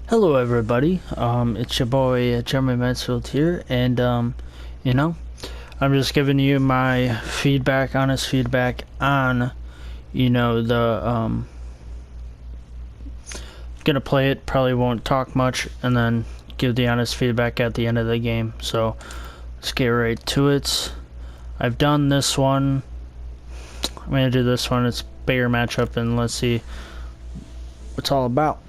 Hello everybody, it's your boy Jeremy Mansfield here, and you know, I'm just giving you my feedback, honest feedback on, the gonna play it, probably won't talk much, and then give the honest feedback at the end of the game. So let's get right to it. I've done this one. I'm gonna do this one. It's bigger matchup, and let's see what it's all about.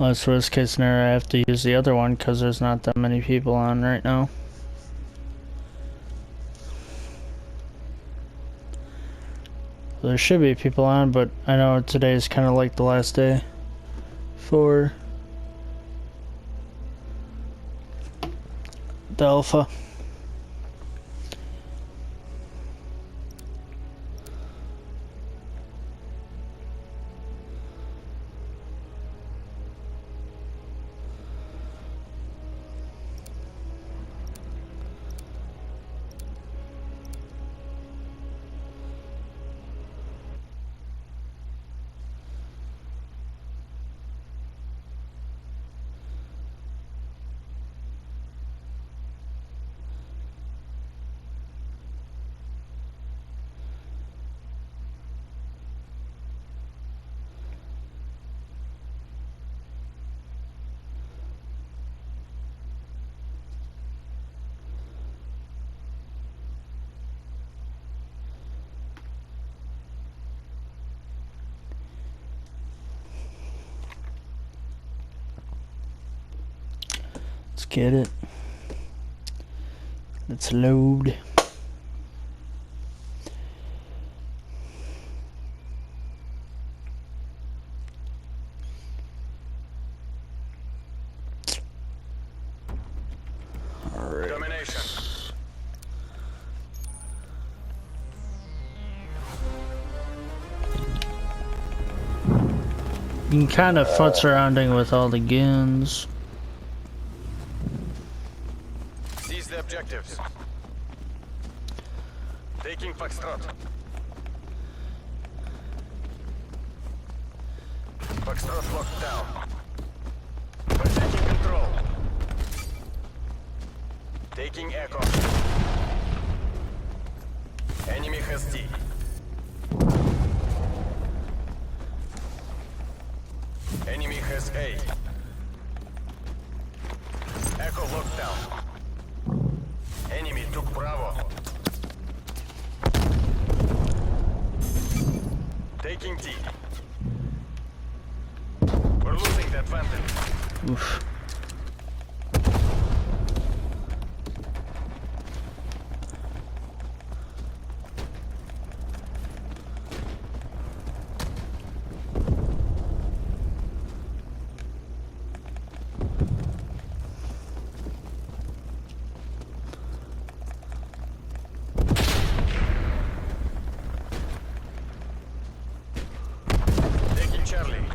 Unless worst case scenario I have to use the other one because there's not that many people on right now. There should be people on, but I know today is kind of like the last day for the alpha. Let's get it. Let's load. Alright. Domination. You can kind of futz surrounding with all the guns. Seize the objectives. Taking Foxtrot. Foxtrot locked down. We're taking control. Taking Echo. Enemy has D. Enemy has A. Echo locked down. Enemy took Bravo. Taking D. We're losing the advantage. Oof. Taking Charlie.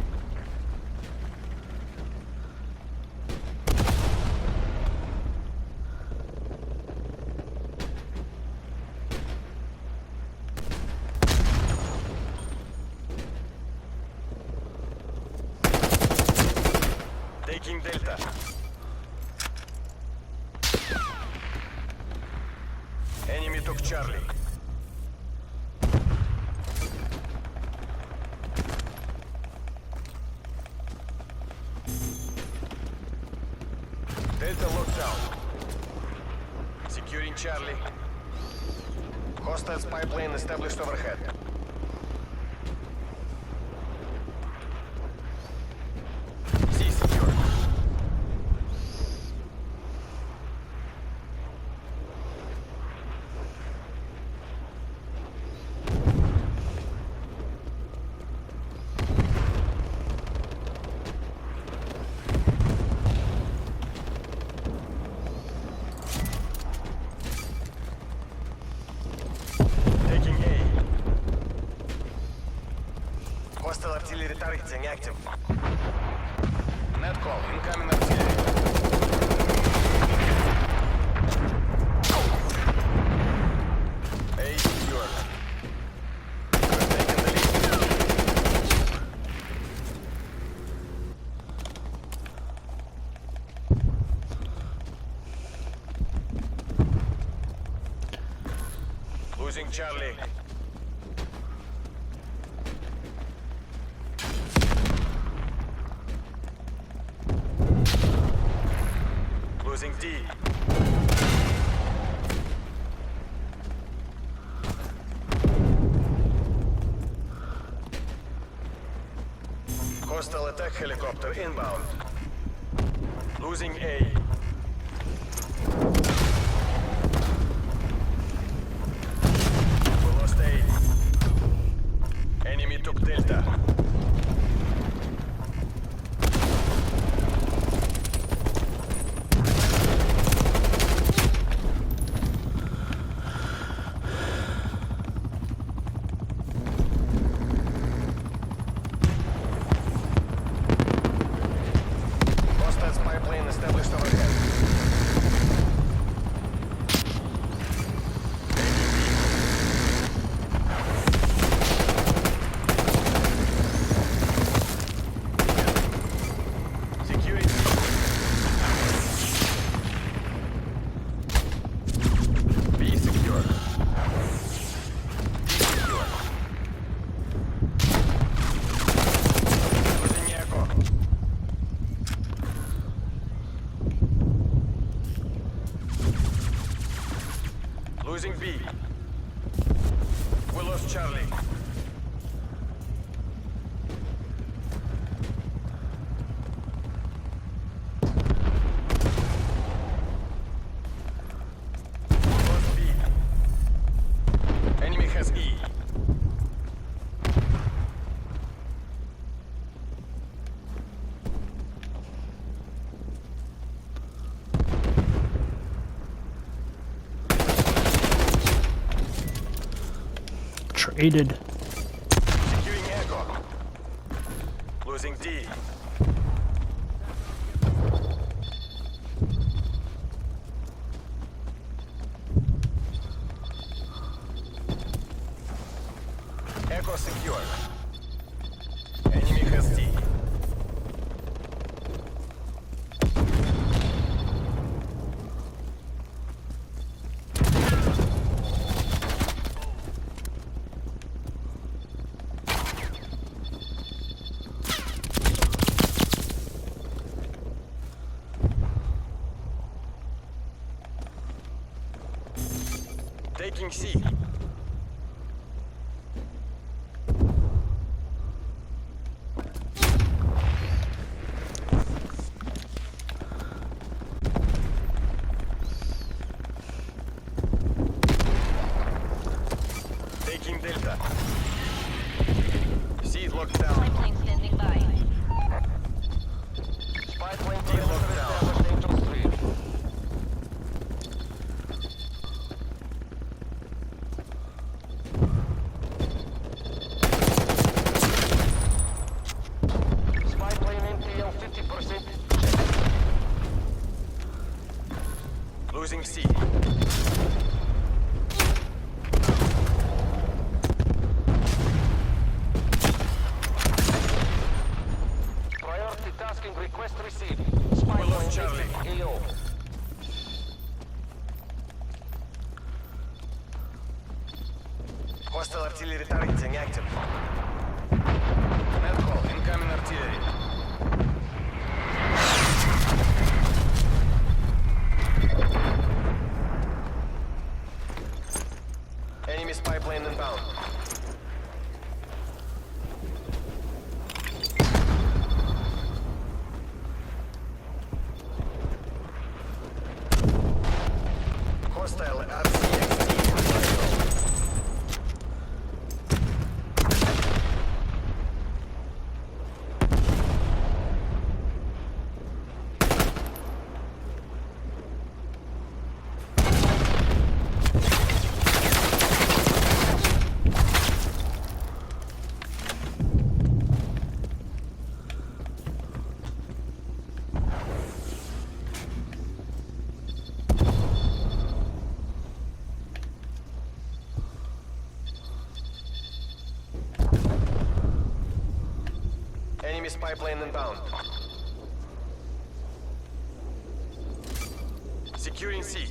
Taking Delta. Enemy took Charlie. Delta locked down. Securing Charlie. Hostile spy plane established overhead. C secure. Taking A. Hostile artillery targets inactive. Net call. Incoming artillery. A secured. We're taking the lead. Losing Charlie. Losing D. Hostile attack helicopter inbound. Losing A. We lost A. Enemy took Delta. Hostile spy plane established overhead. Security. B secure. B secure. Losing Echo. Losing B. We lost Charlie. Lost B. Enemy has E. Traded. Securing Echo. Losing D. Echo secure. Enemy has D. Taking C. Taking Delta. C locked down. Spy plane standing by. Spy plane D locked down. Angel 3. Spy plane NPL 50%. Losing C. Priority tasking request received. Spy We lost plane Charlie. reaching AO. Hostile artillery targeting active. Net call. Incoming artillery. Enemy spy plane inbound. Hostile RCXD. Enemy spy plane inbound. Securing C.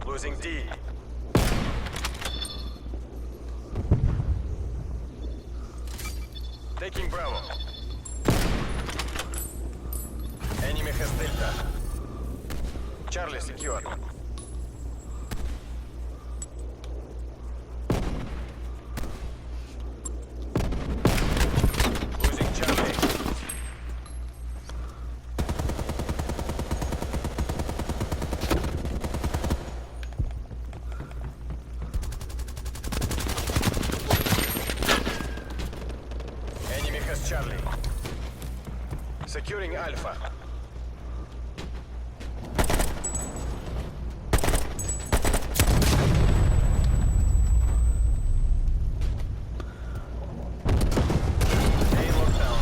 Losing D. Taking Bravo. Enemy has Delta. Charlie secure. Losing Charlie. Enemy has Charlie. Securing Alpha. A lockdown.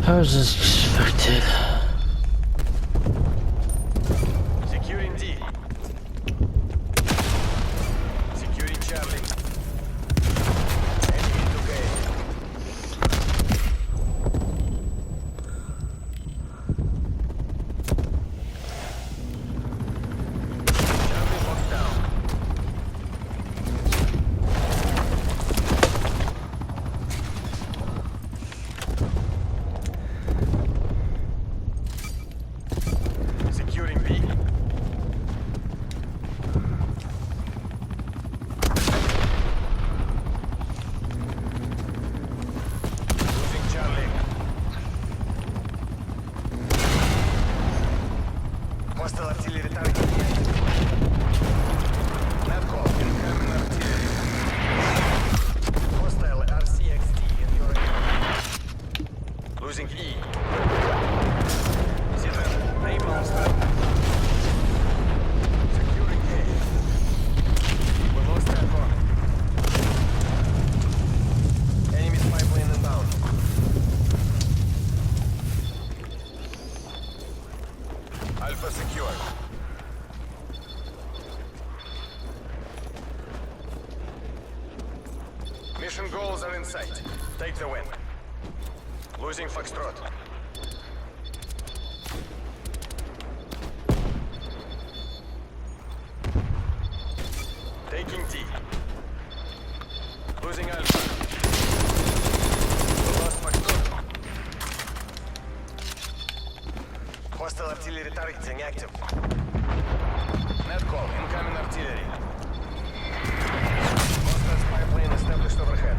How is this expected? Securing D. Securing Charlie. Enemy took A. Charlie locked down. Securing B. Losing Charlie. Hostile artillery target. Net call. Incoming artillery. Hostile RCXD in your area. Losing E. Zeta. Napalm strike. Securing A. We lost Echo. Enemy spy plane inbound. Alpha secure. Mission goals are in sight. Take the win. Losing Foxtrot. Taking D. Losing Alpha. We lost Foxtrot. Hostile artillery targeting active. Net call. Incoming artillery. Hostile spy plane established overhead.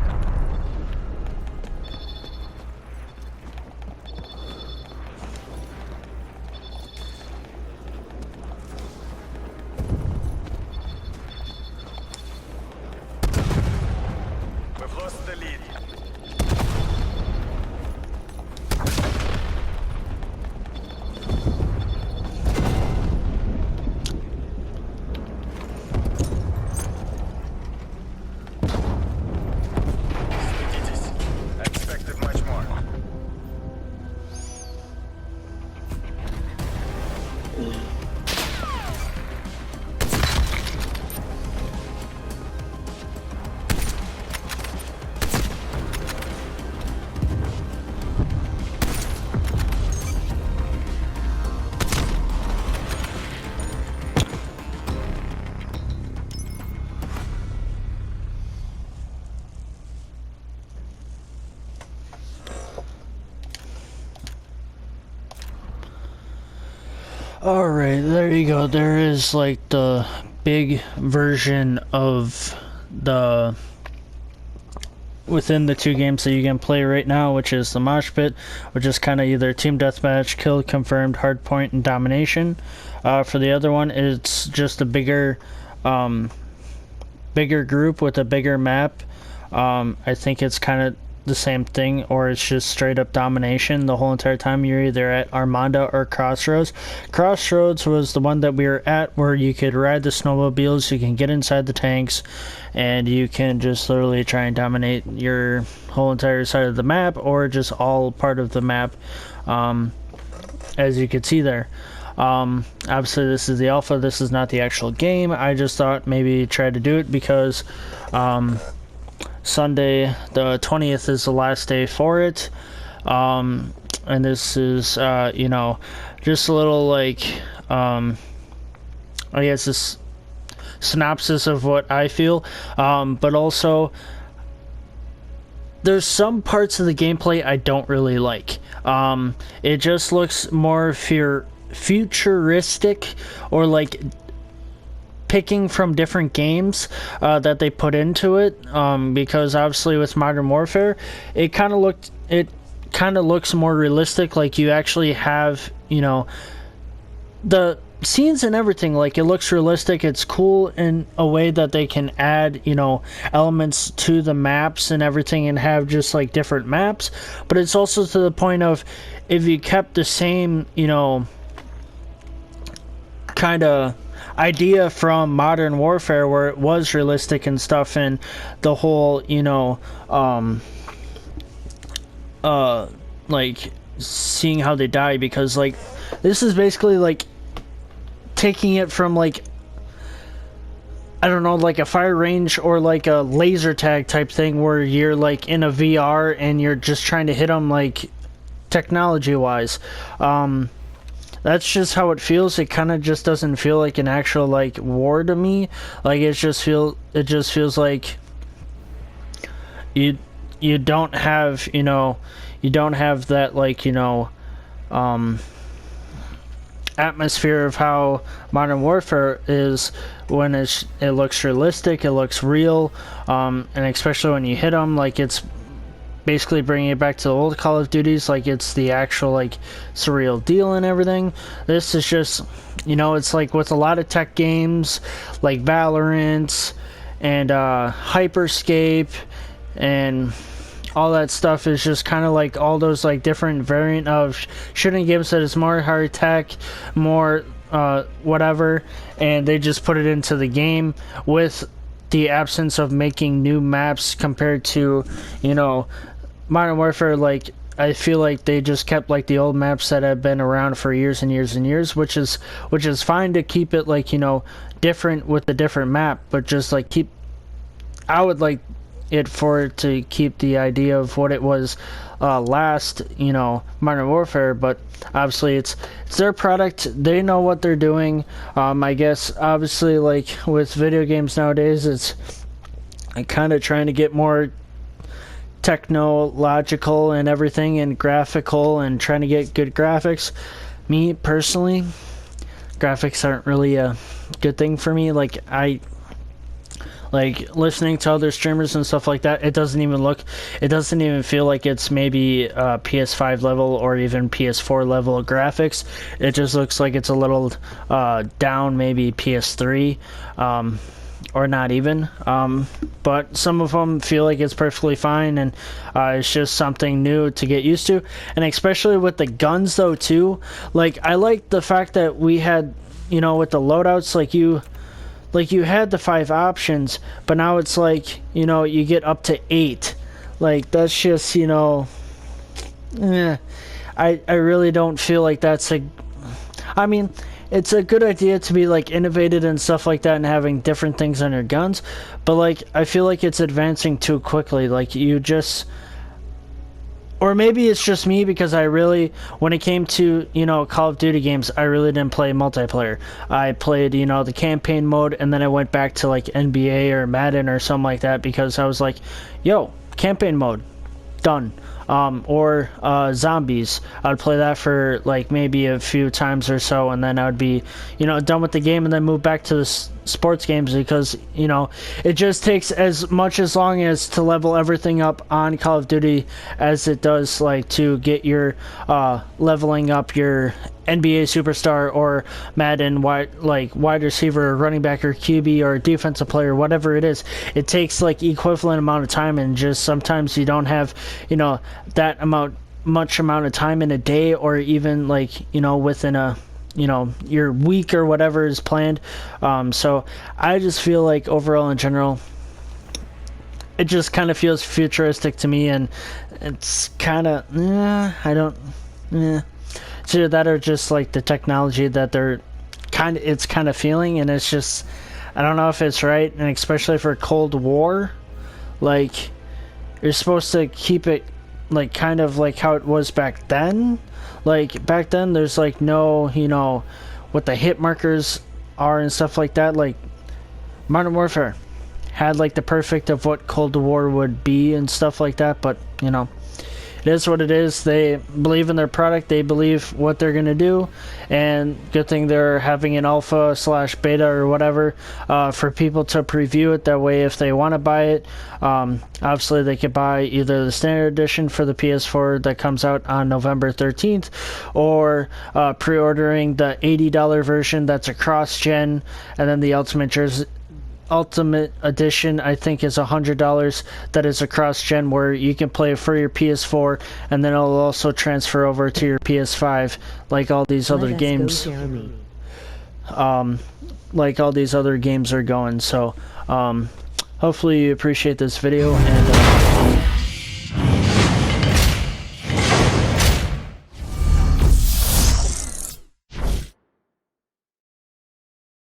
We've lost the lead. Следитесь. I expected much more. Alright, there you go. There is like the big version of the within the two games that you can play right now, which is the Mosh Pit, which is kind of either Team Deathmatch, Kill Confirmed, Hardpoint, and Domination. For the other one, it's just a bigger group with a bigger map. I think it's kind of the same thing, or it's just straight up domination the whole entire time. You're either at Armada or Crossroads. Crossroads was the one that we were at, where you could ride the snowmobiles, you can get inside the tanks, and you can just literally try and dominate your whole entire side of the map, or just all part of the map, as you can see there. Obviously this is the alpha, this is not the actual game. I just thought maybe try to do it because Sunday the 20th is the last day for it, and this is you know, just a little like I guess this synopsis of what I feel, but also there's some parts of the gameplay I don't really like. It just looks more futuristic, or like picking from different games that they put into it, because obviously with Modern Warfare it kind of looks more realistic. Like you actually have, you know, the scenes and everything, like it looks realistic. It's cool in a way that they can add, you know, elements to the maps and everything and have just like different maps, but it's also to the point of, if you kept the same, you know, kind of idea from Modern Warfare where it was realistic and stuff, and the whole, you know, like seeing how they die, because like this is basically like taking it from like, I don't know, like a fire range or like a laser tag type thing, where you're like in a VR and you're just trying to hit them like technology wise. That's just how it feels. It kind of just doesn't feel like an actual like war to me. Like it just feels like you don't have, you know, you don't have that like, you know, atmosphere of how Modern Warfare is, when it looks realistic, it looks real, and especially when you hit them, like it's basically bringing it back to the old Call of Duties, like it's the actual like surreal deal and everything. This is just, you know, it's like with a lot of tech games like Valorant and Hyperscape and all that stuff, is just kind of like all those like different variant of shooting games that is more high tech, more whatever, and they just put it into the game with the absence of making new maps compared to, you know, Modern Warfare. Like I feel like they just kept like the old maps that have been around for years and years and years, which is fine to keep it like, you know, different with a different map, but just like I would like it for it to keep the idea of what it was last, you know, Modern Warfare. But obviously it's their product, they know what they're doing. I guess obviously like with video games nowadays, it's kind of trying to get more technological and everything, and graphical, and trying to get good graphics. Me personally, graphics aren't really a good thing for me. Like I like listening to other streamers and stuff like that, it doesn't even feel like it's maybe PS5 level or even PS4 level of graphics. It just looks like it's a little down, maybe PS3, or not even, but some of them feel like it's perfectly fine, and it's just something new to get used to. And especially with the guns though too, like I like the fact that we had, you know, with the loadouts, like you had the 5 options, but now it's like, you know, you get up to 8. Like that's just, you know, I really don't feel like that's I mean, it's a good idea to be like innovative and stuff like that, and having different things on your guns, but like I feel like it's advancing too quickly. Like you just, or maybe it's just me, because I really, when it came to, you know, Call of Duty games, I really didn't play multiplayer. I played, you know, the campaign mode, and then I went back to like NBA or Madden or something like that, because I was like, yo, campaign mode, done. Or zombies, I'd play that for like maybe a few times or so, and then I would be, you know, done with the game, and then move back to this sports games, because you know it just takes as long as to level everything up on Call of Duty as it does like to get your leveling up your NBA superstar or Madden wide receiver or running back or QB or defensive player, whatever it is. It takes like equivalent amount of time, and just sometimes you don't have, you know, that much amount of time in a day, or even like, you know, within a, you know, your week or whatever is planned. So I just feel like overall in general, it just kind of feels futuristic to me, and it's kind of it's either that or just like the technology that it's kind of feeling, and it's just, I don't know if it's right. And especially for Cold War, like you're supposed to keep it like kind of like how it was back then. Like back then there's like no, you know, what the hit markers are and stuff like that. Like Modern Warfare had like the perfect of what Cold War would be and stuff like that, but you know, it is what it is. They believe in their product, they believe what they're gonna do, and good thing they're having an alpha / beta or whatever for people to preview it. That way if they want to buy it, obviously they could buy either the standard edition for the PS4 that comes out on November 13th, or pre-ordering the $80 version that's a cross-gen, and then the Ultimate Edition, I think, is $100. That is a cross-gen where you can play it for your PS4, and then it'll also transfer over to your PS5, like all these other games. Like all these other games are going. So, hopefully you appreciate this video, and